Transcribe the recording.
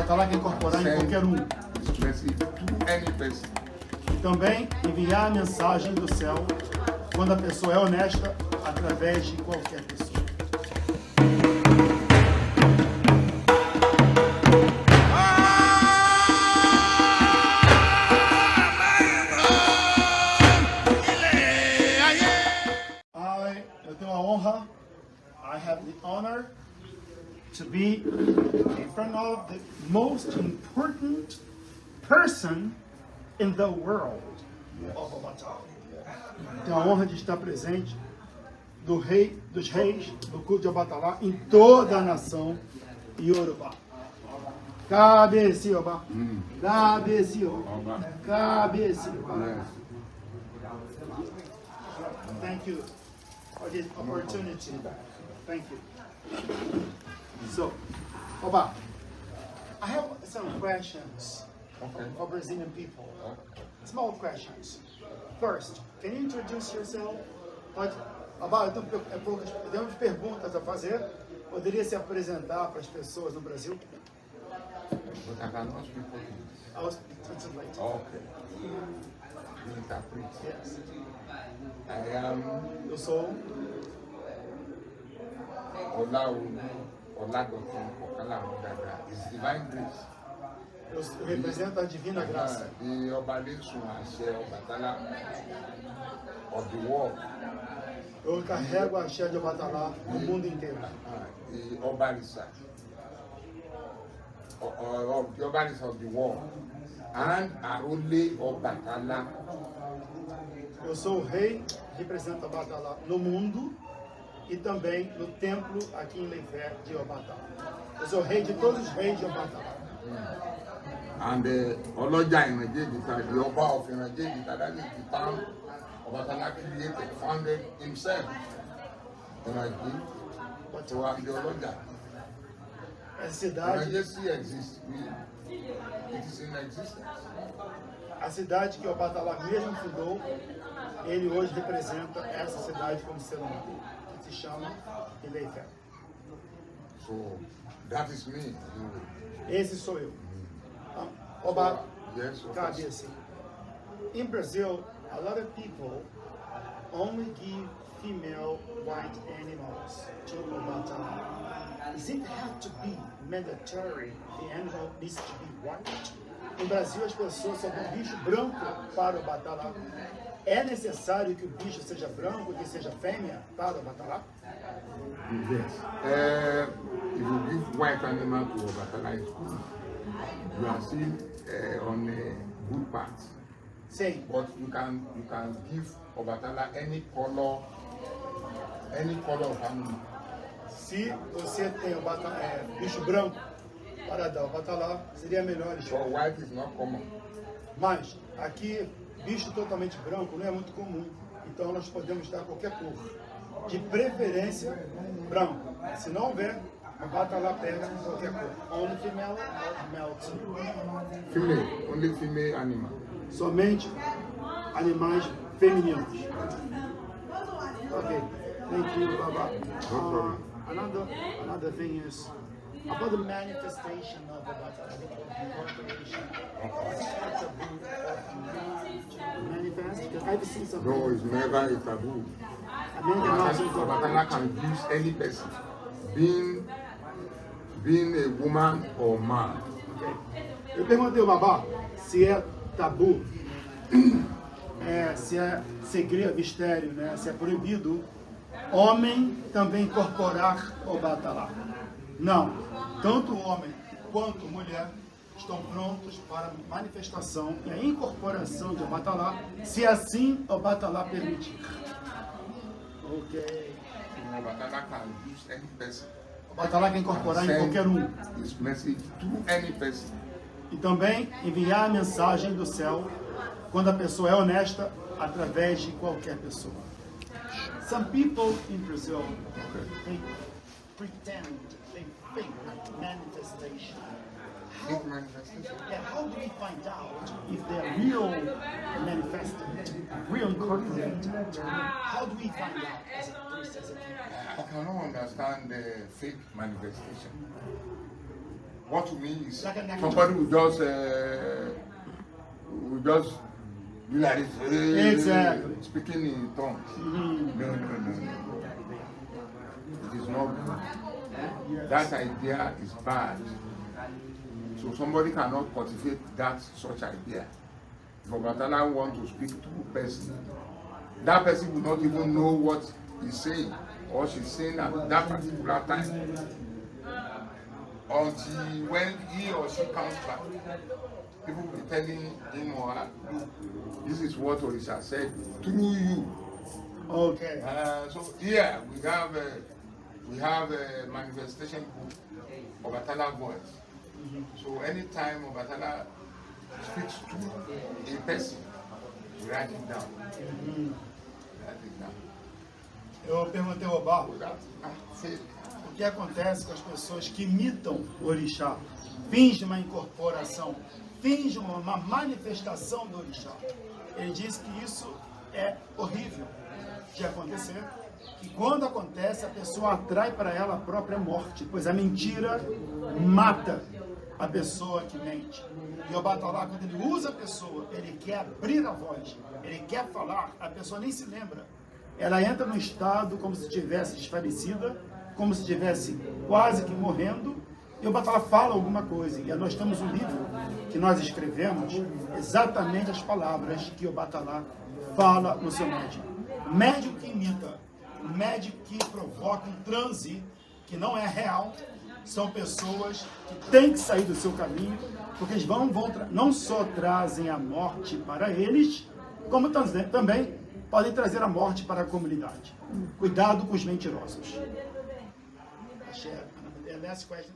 Obatalá quer incorporar em qualquer um. His message to any person. E também enviar a mensagem do céu quando a pessoa é honesta através de qualquer pessoa. Eu tenho a honra, I have the honor to be in front of the most important person in the world of Obatalá. Tenho a honra de estar presente do rei dos reis do culto de Obatalá em toda a nação Yorubá. Cabe-se, Oba. Cabe-se, Oba. Cabe-se, Oba. Thank you for this opportunity. Thank you. So, Oba, I have some questions for Brazilian people. Small questions. First, can you introduce yourself? Pode, Oba, eu tenho umas perguntas a fazer. Poderia se apresentar para as pessoas no Brasil? But I cannot speak Portuguese. I was translating. Okay. Interpret. Yes. I am Eu sou Oladokin Okalamudaga. It's divine grace. eu represento a divina graça. The Obalesun Ashe Obatala of the world. Eu carrego a axé de Obatalá no mundo inteiro. The Obalisa. Of the Obalisa of the world. And Arole Obatala. Eu sou o rei, represento Obatalá no mundo e também no templo aqui em Leifé de Obatalá. Eu sou o rei de todos os reis de Obatalá. And Oloja in Nigeria, the Oba of Nigeria, that is the town Obatala created, founded himself. And I think, so I'm the Oloja. Essa When cidade, Nigeria exists, it is in existence. a cidade que Obatalá mesmo fundou, ele hoje representa essa cidade como ser humano, que se chama Leifé. So that is me. Esse sou eu. Oba, Yes, cabe assim. In Brazil, a lot of people only give female white animals to Obatalá. Does it have to be mandatory? The animal needs to be white? No Brasil, as pessoas só dão bicho branco para o Obatalá. É necessário que o bicho seja branco, que seja fêmea para o Obatalá? Yes. If you give white animal to Obatala, it's good. You are still on a good path. Sim. But you can give Obatala any color of animal. Se você tem bicho branco para dar o Obatalá, seria melhor So escolher. white is not common. Mas aqui, bicho totalmente branco não é muito comum. Então nós podemos dar qualquer cor. De preferência, branco. Se não houver, o Obatalá pega qualquer cor. Only female, male too. Female, only female animal. Somente animais femininos. Ok. Thank you, Baba. problem. Another thing is about the manifestation of Obatalá, the incorporation. Is it a taboo to manifest? Because I've seen some. No, it's never a taboo. A man cannot say Obatala can use any person, being a woman or man. Eu perguntei ao Babá se é tabu, se é segredo, mistério, né? Se é proibido homem também incorporar Obatalá. Não, tanto homem quanto mulher estão prontos para a manifestação e a incorporação de Obatalá, se assim Obatalá permitir. Ok. Obatala can use any person. Obatalá quer incorporar em qualquer um. His message to any person. E também enviar a mensagem do céu quando a pessoa é honesta através de qualquer pessoa. Some people in Brazil, they pretend, they fake manifestation. Fake manifestation? Yeah, how do we find out if they're real manifested, real incorporated? How do we find out as a priest, as a king? I cannot understand the fake manifestation. What you mean is Like a negative. somebody will just be like this, Exactly. speaking in tongues. No. It is not good. That idea is bad. So somebody cannot cultivate such idea. If Obatala wants to speak to a person, that person will not even know what he's saying or she's saying at that particular time. Until when he or she comes back, people will be telling him or her, look, this is what Orisha said through you. Okay. So here we have a manifestation book, Obatala voice. So anytime Obatala speaks to a person, we write it down. Write it down. Eu perguntei ao Obá Say, o que acontece com as pessoas que imitam o orixá, fingem uma incorporação, fingem uma manifestação do orixá. Ele disse que isso é horrível de acontecer, e quando acontece, a pessoa atrai para ela a própria morte, pois a mentira mata a pessoa que mente. E o Batalá, quando ele usa a pessoa, ele quer abrir a voz, ele quer falar, a pessoa nem se lembra. Ela entra no estado como se estivesse desfalecida, como se estivesse quase que morrendo, e o Batalá fala alguma coisa. E nós temos um livro que nós escrevemos exatamente as palavras que o Batalá fala no seu médium. Médium que imita, médium que provoca um transe que não é real, são pessoas que têm que sair do seu caminho, porque eles não só trazem a morte para eles, como também podem trazer a morte para a comunidade. Cuidado com os mentirosos. Last question.